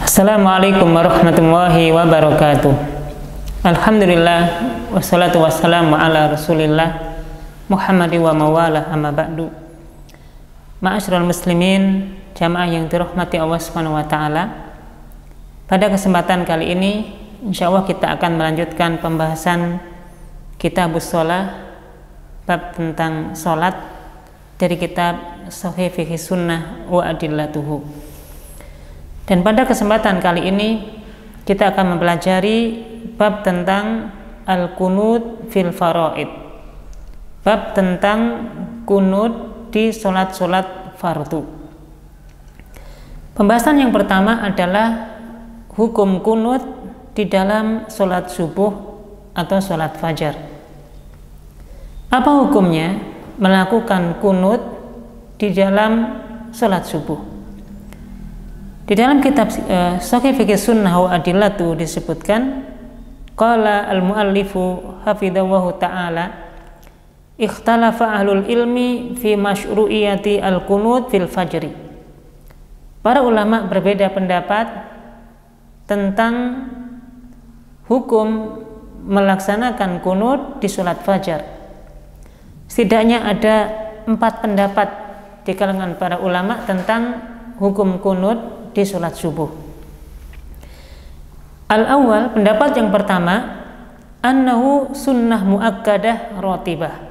Assalamualaikum warahmatullahi wabarakatuh. Alhamdulillah wassalatu wassalamu ala rasulillah Muhammadi wa mawala amma ba'du. Ma'asyiral muslimin, jamaah yang dirahmati Allah Subhanahu wa taala. Pada kesempatan kali ini insyaallah kita akan melanjutkan pembahasan Kitabus Shalah, bab tentang salat dari kitab Shahih Fiqh Sunnah wa Adillatuhu. Dan pada kesempatan kali ini kita akan mempelajari bab tentang al-qunut fil faraid, bab tentang kunut di solat-solat fardu. Pembahasan yang pertama adalah hukum kunut di dalam solat subuh atau solat fajar. Apa hukumnya melakukan kunut di dalam solat subuh? Di dalam kitab Shahih Fiqh Sunnah wa Adillatuhu disebutkan, qala al-muallifu hafidhahu ta'ala, ikhtalafa ahlul ilmi fi masyru'iyati al-qunut fil fajri. Para ulama berbeda pendapat tentang hukum melaksanakan kunut di salat fajar. Setidaknya ada 4 pendapat di kalangan para ulama tentang hukum kunut di salat subuh. Al-awwal, pendapat yang pertama, annahu sunnah muakkadah ratibah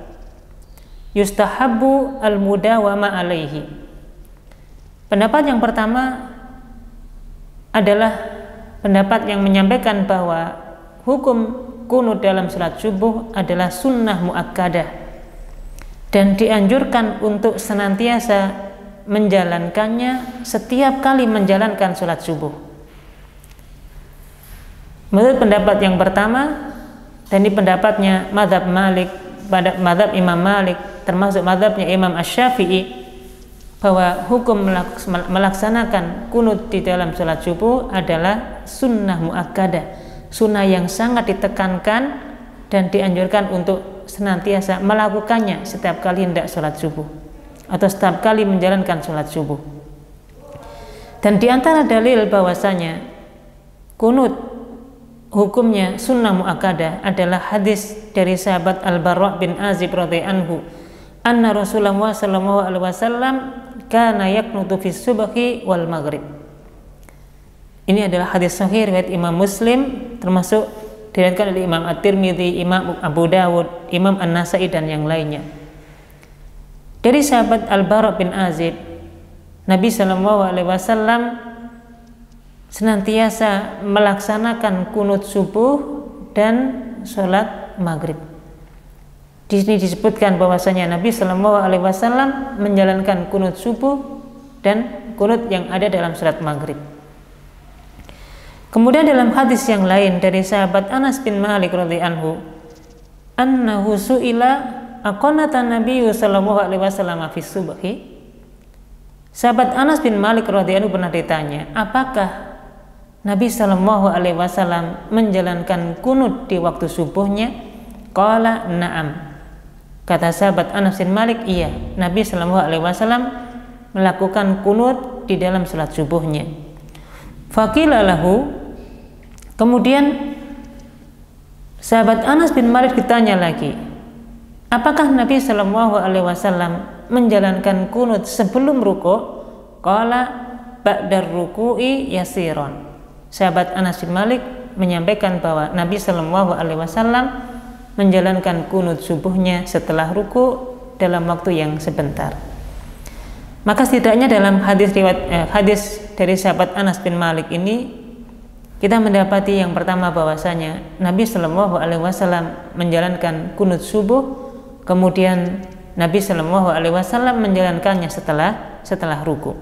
yustahabbu al-mudawama alaihi. Pendapat yang pertama adalah pendapat yang menyampaikan bahwa hukum kunut dalam salat subuh adalah sunnah muakkadah dan dianjurkan untuk senantiasa menjalankannya setiap kali menjalankan sholat subuh. Menurut pendapat yang pertama, dan ini pendapatnya mazhab Malik, pada mazhab Imam Malik, termasuk mazhabnya Imam Asy-Syafi'i, bahwa hukum melaksanakan kunut di dalam sholat subuh adalah sunnah muakkadah, sunnah yang sangat ditekankan dan dianjurkan untuk senantiasa melakukannya setiap kali hendak sholat subuh atau setiap kali menjalankan sholat subuh. Dan di antara dalil bahwasanya kunut hukumnya sunnah muakkadah adalah hadis dari sahabat Al-Bara' bin Azib radhiyallahu anhu, anna Rasulullah sallallahu alaihi wasallam kana yaqnutu fi subhi wal maghrib. Ini adalah hadis sahih riwayat Imam Muslim, termasuk diriwayatkan oleh Imam At-Tirmidzi, Imam Abu Dawud, Imam An-Nasa'i dan yang lainnya. Dari sahabat Al-Bara' bin Azib, Nabi Shallallahu Alaihi Wasallam senantiasa melaksanakan kunut subuh dan sholat maghrib. Di sini disebutkan bahwasanya Nabi Shallallahu Alaihi Wasallam menjalankan kunut subuh dan kunut yang ada dalam sholat maghrib. Kemudian dalam hadis yang lain dari sahabat Anas bin Malik radhiyallahu anhu, annahu su'ila aqanata Nabi sallallahu alaihi wasallam fi subhi. Sahabat Anas bin Malik radhiyallahu anhu pernah ditanya, apakah Nabi sallallahu alaihi wasallam menjalankan kunut di waktu subuhnya? Qala na'am. Kata sahabat Anas bin Malik, iya, Nabi sallallahu alaihi wasallam melakukan kunut di dalam salat subuhnya. Faqila lahu, kemudian sahabat Anas bin Malik ditanya lagi, apakah Nabi Shallallahu Alaihi Wasallam menjalankan kunut sebelum ruku'? Qala ba'dar ruku'i yasiron. Sahabat Anas bin Malik menyampaikan bahwa Nabi Shallallahu Alaihi Wasallam menjalankan kunut subuhnya setelah ruku' dalam waktu yang sebentar. Maka setidaknya dalam hadis dari sahabat Anas bin Malik ini kita mendapati yang pertama bahwasanya Nabi Shallallahu Alaihi Wasallam menjalankan kunut subuh. Kemudian Nabi Shallallahu Alaihi Wasallam menjalankannya setelah ruku.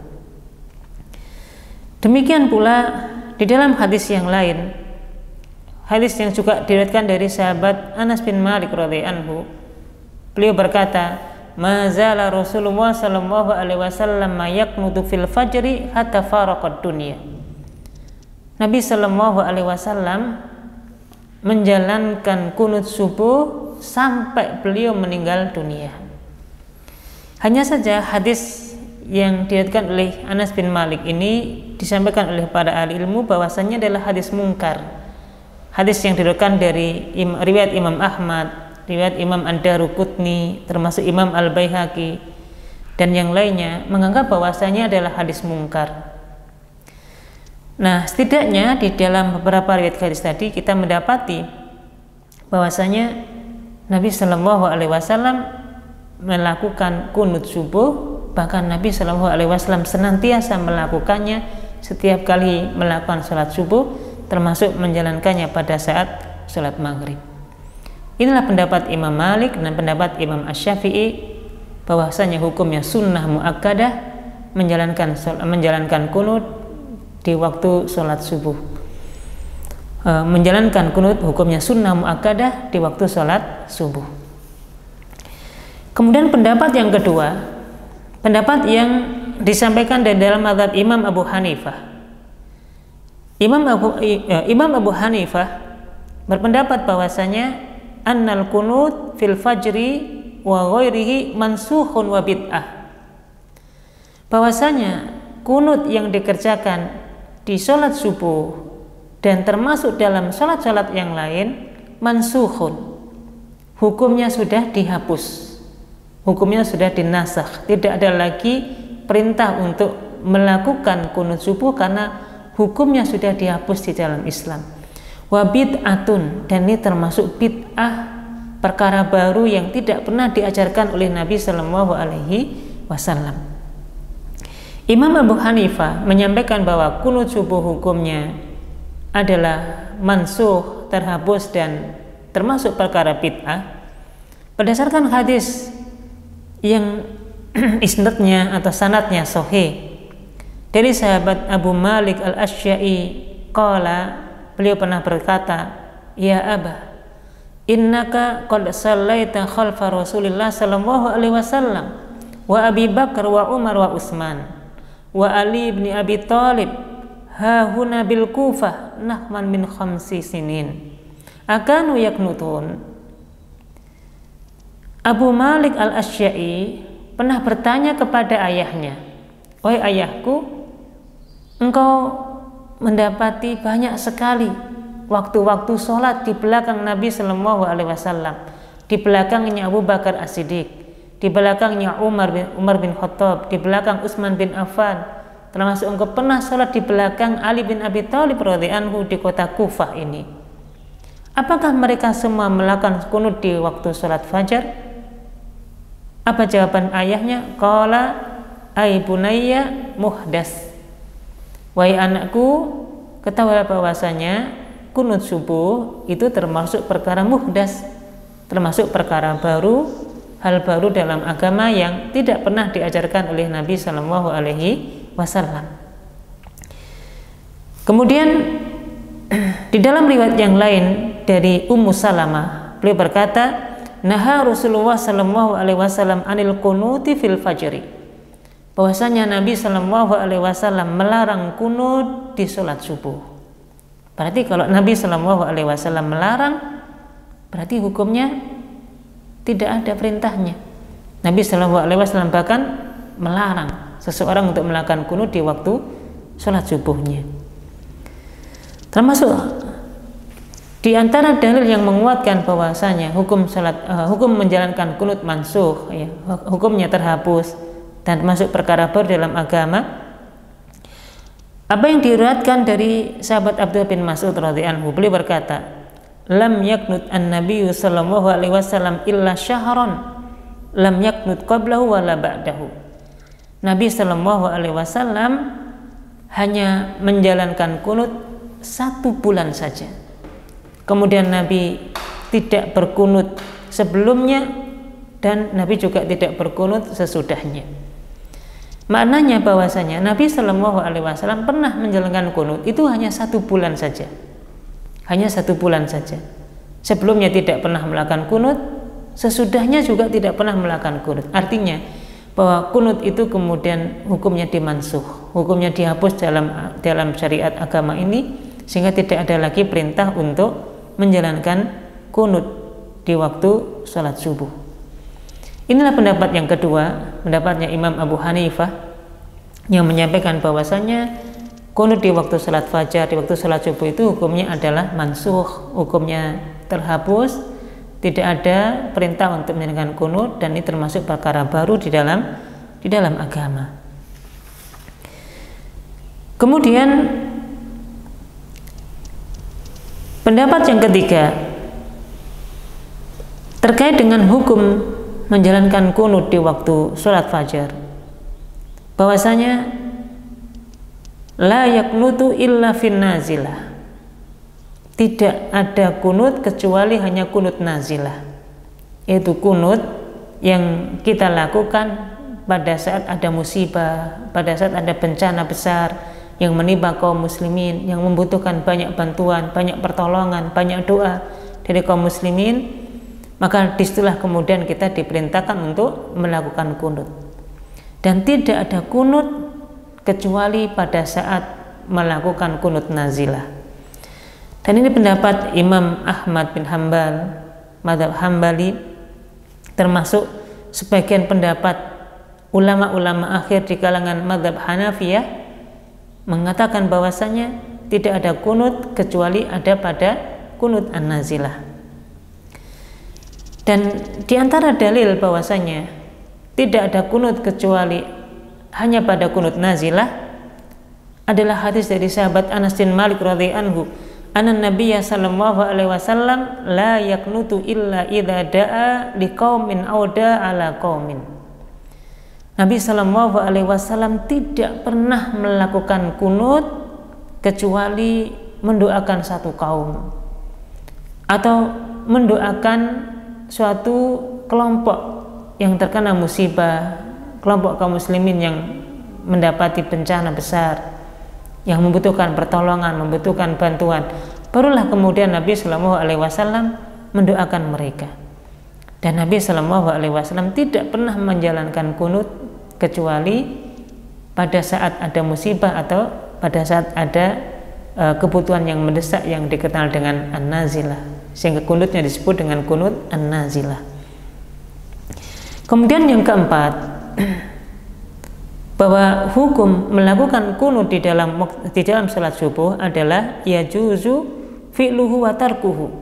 Demikian pula di dalam hadis yang lain, hadis yang juga diriwayatkan dari sahabat Anas bin Malik radhiyallahu anhu, beliau berkata, mazala Rasulullah Shallallahu Alaihi Wasallam yaqnutu fil fajri hatta faraqad dunya. Nabi Shallallahu Alaihi Wasallam menjalankan kunut subuh sampai beliau meninggal dunia. Hanya saja hadis yang diriwayatkan oleh Anas bin Malik ini disampaikan oleh para ahli ilmu bahwasanya adalah hadis mungkar. Hadis yang diriwayatkan dari riwayat Imam Ahmad, riwayat Imam Ad-Daruqutni, termasuk Imam Al-Baihaqi dan yang lainnya menganggap bahwasanya adalah hadis mungkar. Nah, setidaknya di dalam beberapa riwayat hadis tadi kita mendapati bahwasanya Nabi Shallallahu Alaihi Wasallam melakukan kunut subuh, bahkan Nabi Shallallahu Alaihi Wasallam senantiasa melakukannya setiap kali melakukan sholat subuh, termasuk menjalankannya pada saat sholat maghrib. Inilah pendapat Imam Malik dan pendapat Imam Asy-Syafi'i bahwasanya hukumnya sunnah muakkadah menjalankan kunut di waktu sholat subuh. Menjalankan kunut hukumnya sunnah muakkadah di waktu sholat subuh. Kemudian pendapat yang kedua, pendapat yang disampaikan dari dalam mazhab Imam Abu Hanifah. Imam Abu Hanifah berpendapat bahwasanya annal kunut fil fajri wa ghairihi mansukhun wa bid'ah. Bahwasanya kunut yang dikerjakan di sholat subuh dan termasuk dalam sholat-sholat yang lain mansukhun, hukumnya sudah dihapus, hukumnya sudah dinasakh, tidak ada lagi perintah untuk melakukan kunut subuh karena hukumnya sudah dihapus di dalam Islam. Wa bid'atun, dan ini termasuk bid'ah, perkara baru yang tidak pernah diajarkan oleh Nabi Sallallahu Alaihi Wasallam. Imam Abu Hanifah menyampaikan bahwa kunut subuh hukumnya adalah mansukh, terhapus dan termasuk perkara bid'ah berdasarkan hadis yang isnadnya atau sanadnya sahih dari sahabat Abu Malik Al-Asy'ari qala, beliau pernah berkata, ya Abah, innaka qad sallaita khalfa Rasulillah sallallahu alaihi wasallam wa Abi Bakar wa Umar wa Utsman wa Ali bin Abi Thalib hahuna bil Kufah nahman min 5 sinin akanu yaknutun. Abu Malik Al-Asy'ari pernah bertanya kepada ayahnya, wahai ayahku, engkau mendapati banyak sekali waktu-waktu sholat di belakang Nabi Sallallahu Alaihi Wasallam, di belakangnya Abu Bakar As-Siddiq, di belakangnya Umar bin Khattab, di belakang Utsman bin Affan, termasuk engkau pernah sholat di belakang Ali bin Abi Thalib radhiyallahu anhu di kota Kufah ini. Apakah mereka semua melakukan kunut di waktu sholat fajar? Apa jawaban ayahnya? Qala ay bunayya muhdas. Wahai anakku, ketahuilah bahwasanya kunut subuh itu termasuk perkara muhdas, termasuk perkara baru, hal baru dalam agama yang tidak pernah diajarkan oleh Nabi Sallallahu Alaihi Wasallam. Kemudian di dalam riwayat yang lain dari Ummu Salamah, beliau berkata, naha Rasulullah Sallallahu Alaihi Wasallam anil kunuti fil fajri, bahwasanya Nabi Sallallahu Alaihi Wasallam melarang kunut di sholat subuh. Berarti kalau Nabi Sallallahu Alaihi Wasallam melarang, berarti hukumnya tidak ada perintahnya. Nabi Sallallahu Alaihi Wasallam bahkan melarang seseorang untuk melakukan kunut di waktu sholat subuhnya. Termasuk di antara dalil yang menguatkan bahwasanya hukum menjalankan kunut mansukh, ya, hukumnya terhapus dan masuk perkara baru dalam agama, apa yang diriwayatkan dari sahabat Abdullah bin Mas'ud radhiyallahu anhu, beliau berkata, lam yaknut an-nabiyyu sallallahu alaihi wasallam illa syahran lam yaknut qablahu wala ba'dahu. Nabi sallallahu alaihi wasallam hanya menjalankan kunut 1 bulan saja. Kemudian Nabi tidak berkunut sebelumnya dan Nabi juga tidak berkunut sesudahnya. Maknanya bahwasanya Nabi Shallallahu Alaihi Wasallam pernah menjalankan kunut itu hanya 1 bulan saja, hanya 1 bulan saja. Sebelumnya tidak pernah melakukan kunut, sesudahnya juga tidak pernah melakukan kunut. Artinya bahwa kunut itu kemudian hukumnya dimansuh, hukumnya dihapus dalam syariat agama ini, sehingga tidak ada lagi perintah untuk menjalankan kunut di waktu sholat subuh. Inilah pendapat yang kedua, pendapatnya Imam Abu Hanifah, yang menyampaikan bahwasanya kunut di waktu salat fajar, di waktu salat subuh itu hukumnya adalah mansukh, hukumnya terhapus, tidak ada perintah untuk menjalankan kunut, dan ini termasuk perkara baru di dalam agama. Kemudian pendapat yang ketiga terkait dengan hukum menjalankan kunut di waktu sholat fajar, bahwasanya la yaknutu illa fin nazilah, tidak ada kunut kecuali hanya kunut nazilah, yaitu kunut yang kita lakukan pada saat ada musibah, pada saat ada bencana besar yang menimpa kaum muslimin, yang membutuhkan banyak bantuan, banyak pertolongan, banyak doa dari kaum muslimin, maka disitulah kemudian kita diperintahkan untuk melakukan kunut. Dan tidak ada kunut kecuali pada saat melakukan kunut nazilah. Dan ini pendapat Imam Ahmad bin Hanbal, mazhab Hambali, termasuk sebagian pendapat ulama-ulama akhir di kalangan mazhab Hanafiyah, mengatakan bahwasanya tidak ada kunut kecuali ada pada kunut an-nazilah. Dan di antara dalil bahwasanya tidak ada kunut kecuali hanya pada kunut nazilah adalah hadis dari sahabat Anas bin Malik radhiyallahu anhu, anna Nabiyya sallallahu alaihi wasallam la yaknutu illa idza da'a liqaumin aw da'a ala qaumin. Nabi sallallahu alaihi wasallam tidak pernah melakukan kunut kecuali mendoakan satu kaum atau mendoakan suatu kelompok yang terkena musibah, kelompok kaum muslimin yang mendapati bencana besar, yang membutuhkan pertolongan, membutuhkan bantuan. Barulah kemudian Nabi sallallahu alaihi wasallam mendoakan mereka. Dan Nabi sallallahu alaihi wasallam tidak pernah menjalankan kunut kecuali pada saat ada musibah atau pada saat ada kebutuhan yang mendesak yang dikenal dengan an-nazilah, sehingga kunutnya disebut dengan kunut an-nazilah. Kemudian yang keempat, bahwa hukum melakukan kunut di dalam salat subuh adalah yajuzu fi'luhu wa tarkuhu,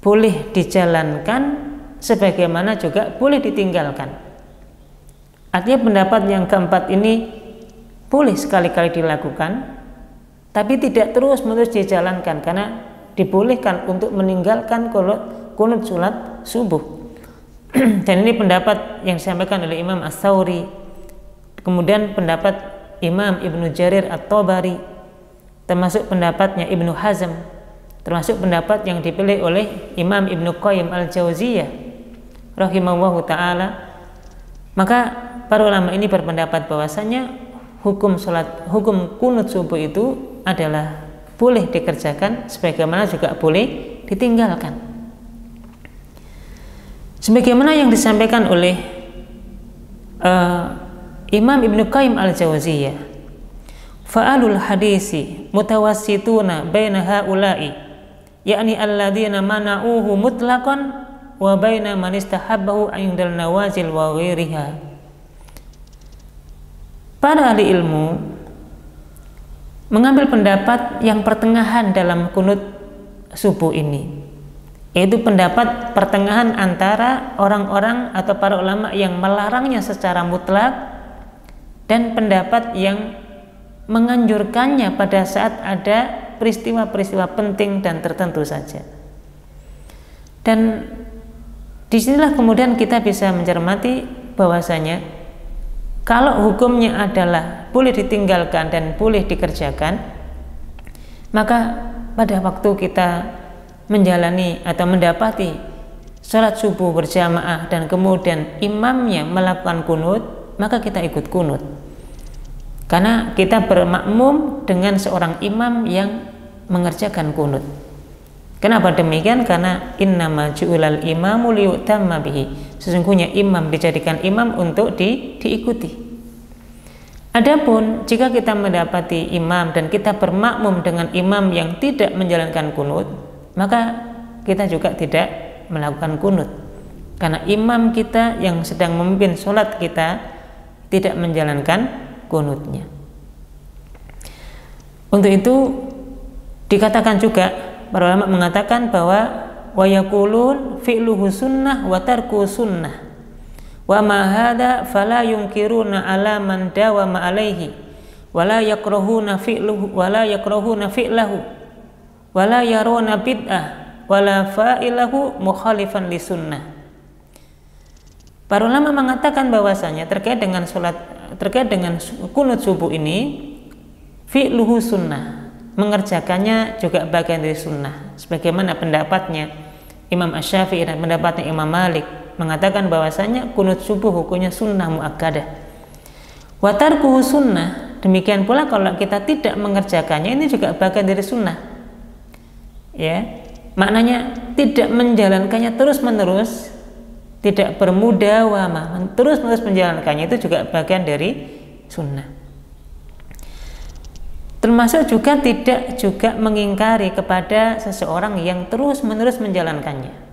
boleh dijalankan sebagaimana juga boleh ditinggalkan. Artinya pendapat yang keempat ini boleh sekali-kali dilakukan, tapi tidak terus-menerus dijalankan, karena dibolehkan untuk meninggalkan kunut salat subuh. Dan ini pendapat yang disampaikan oleh Imam As-Tsauri, kemudian pendapat Imam Ibnu Jarir At-Tabari, termasuk pendapatnya Ibnu Hazm, termasuk pendapat yang dipilih oleh Imam Ibnu Qayyim Al-Jauziyah rahimahullahu ta'ala. Maka para ulama ini berpendapat bahwasanya hukum kunut subuh itu adalah boleh dikerjakan sebagaimana juga boleh ditinggalkan, sebagaimana yang disampaikan oleh Imam Ibnu Qayyim Al-Jauziyah, fa'alul hadisi mutawassituna baina haula'i, yakni alladzina mana'uhu mutlaqan wa baina man istahabbahu indal nawazil wa ghairiha. Para ahli ilmu mengambil pendapat yang pertengahan dalam kunut subuh ini, yaitu pendapat pertengahan antara orang-orang atau para ulama yang melarangnya secara mutlak dan pendapat yang menganjurkannya pada saat ada peristiwa-peristiwa penting dan tertentu saja. Dan disinilah kemudian kita bisa mencermati bahwasanya kalau hukumnya adalah boleh ditinggalkan dan boleh dikerjakan, maka pada waktu kita menjalani atau mendapati sholat subuh berjamaah dan kemudian imamnya melakukan kunut, maka kita ikut kunut, karena kita bermakmum dengan seorang imam yang mengerjakan kunut. Kenapa demikian? Karena innama ju'ilal imamu liyutamma bihi, sesungguhnya imam dijadikan imam untuk diikuti. Adapun jika kita mendapati imam dan kita bermakmum dengan imam yang tidak menjalankan kunut, maka kita juga tidak melakukan kunut, karena imam kita yang sedang memimpin sholat kita tidak menjalankan kunutnya. Untuk itu dikatakan juga, para ulama mengatakan bahwa wa yaqulun fi'luhu sunnah wa tarku sunnah wa ma hadza fala yunkiruna ala man dawama alaihi wala yakrahuna fi'luhu wala yakrahuna fi'lahu wala yaruna bid'ah wala fa'ilahu mukhalifan li sunnah. Para ulama mengatakan bahwasanya terkait dengan kunut subuh ini, fi'luhu sunnah, mengerjakannya juga bagian dari sunnah, sebagaimana pendapatnya Imam Asy-Syafi'i dan pendapatnya Imam Malik mengatakan bahwasanya kunut subuh hukumnya sunnah muakkadah. Wa tarkuhu sunnah, demikian pula kalau kita tidak mengerjakannya, ini juga bagian dari sunnah. Ya, maknanya tidak menjalankannya terus-menerus, tidak bermudawamah, terus-menerus menjalankannya, itu juga bagian dari sunnah. Termasuk juga tidak juga mengingkari kepada seseorang yang terus-menerus menjalankannya.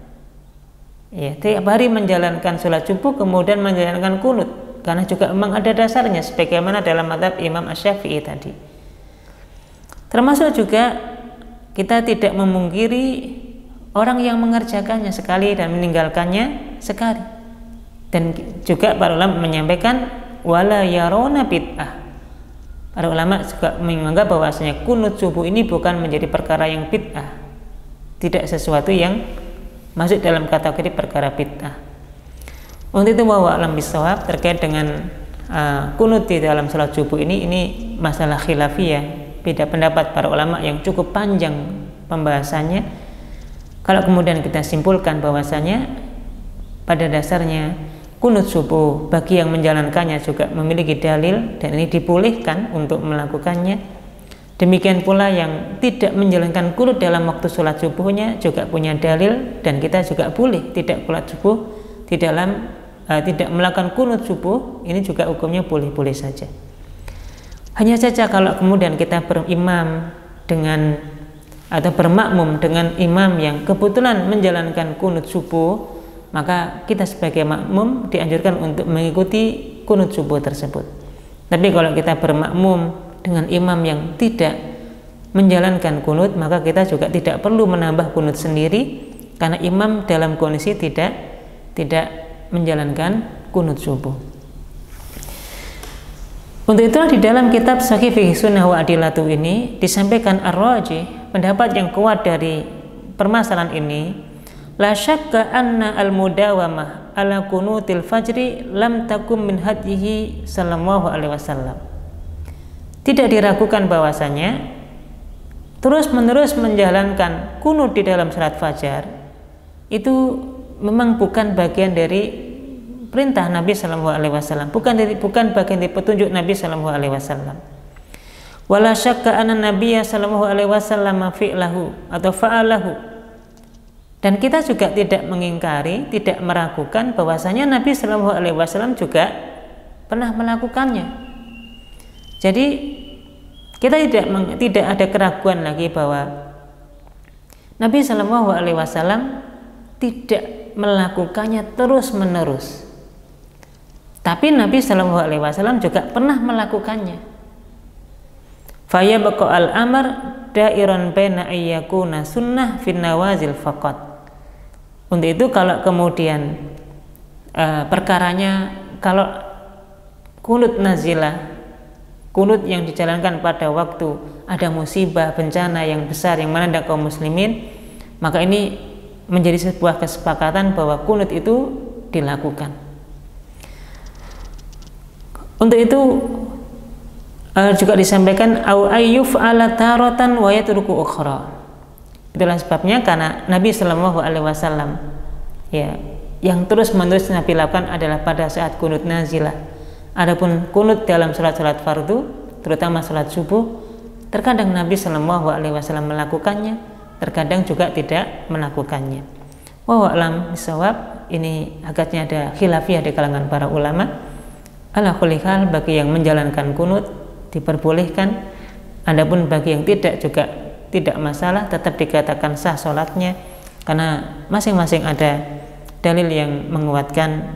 Ya, tiap hari menjalankan sholat subuh kemudian menjalankan kunut, karena juga memang ada dasarnya sebagaimana dalam mazhab Imam Asy-Syafi'i tadi. Termasuk juga kita tidak memungkiri orang yang mengerjakannya sekali dan meninggalkannya sekali. Dan juga para ulama menyampaikan wala yarona bid'ah. Para ulama juga menganggap bahwasanya kunut subuh ini bukan menjadi perkara yang bid'ah, tidak sesuatu yang masuk dalam kategori perkara bid'ah. Untuk itu wallahu a'lam bishawab terkait dengan kunut di dalam salat subuh ini masalah khilafiyah, beda pendapat para ulama yang cukup panjang pembahasannya. Kalau kemudian kita simpulkan bahwasanya pada dasarnya kunut subuh bagi yang menjalankannya juga memiliki dalil dan ini dibolehkan untuk melakukannya. Demikian pula yang tidak menjalankan kunut dalam waktu sholat subuhnya juga punya dalil, dan kita juga boleh tidak sholat subuh tidak melakukan kunut subuh, ini juga hukumnya boleh-boleh saja. Hanya saja kalau kemudian kita berimam dengan atau bermakmum dengan imam yang kebetulan menjalankan kunut subuh, maka kita sebagai makmum dianjurkan untuk mengikuti kunut subuh tersebut. Tapi kalau kita bermakmum dengan imam yang tidak menjalankan kunut, maka kita juga tidak perlu menambah kunut sendiri, karena imam dalam kondisi tidak menjalankan kunut subuh. Untuk itulah di dalam kitab Shahih Fiqh Sunnah wa Adillatu ini disampaikan ar-rajih, pendapat yang kuat dari permasalahan ini, la syakka anna al-mudawamah ala kunutil fajri lam takum min hadyihi sallallahu alaihi wasallam. Tidak diragukan bahwasanya terus-menerus menjalankan kunut di dalam salat fajar itu memang bukan bagian dari perintah Nabi sallallahu alaihi wasallam, bukan bagian dari petunjuk Nabi sallallahu alaihi wasallam. Wala syakka anna nabiyya sallallahu alaihi wasallam fi'lahu atau fa'alahu. Dan kita juga tidak mengingkari, tidak meragukan bahwasanya Nabi Shallallahu Alaihi Wasallam juga pernah melakukannya. Jadi kita tidak ada keraguan lagi bahwa Nabi Shallallahu Alaihi Wasallam tidak melakukannya terus menerus. Tapi Nabi Shallallahu Alaihi Wasallam juga pernah melakukannya. Faya baqa al-amr dairan baina ayyakuna sunnah fin nawazil faqat. Untuk itu kalau kemudian perkaranya, kalau kunut nazilah, kunut yang dijalankan pada waktu ada musibah, bencana yang besar yang melanda kaum muslimin, maka ini menjadi sebuah kesepakatan bahwa kunut itu dilakukan. Untuk itu juga disampaikan au ayyuf ala taratan wa yatruku ukhra. Itulah sebabnya karena Nabi Shallallahu Alaihi Wasallam yang terus-menerus Nabi lakukan adalah pada saat kunut nazilah. Adapun kunut dalam salat-salat fardu, terutama salat subuh, terkadang Nabi Shallallahu Alaihi Wasallam melakukannya, terkadang juga tidak melakukannya. Wallahu a'lam bishawab. Ini agaknya ada khilafiyah di kalangan para ulama. Ala kulli hal, bagi yang menjalankan kunut diperbolehkan. Adapun bagi yang tidak juga tidak masalah, tetap dikatakan sah sholatnya karena masing-masing ada dalil yang menguatkan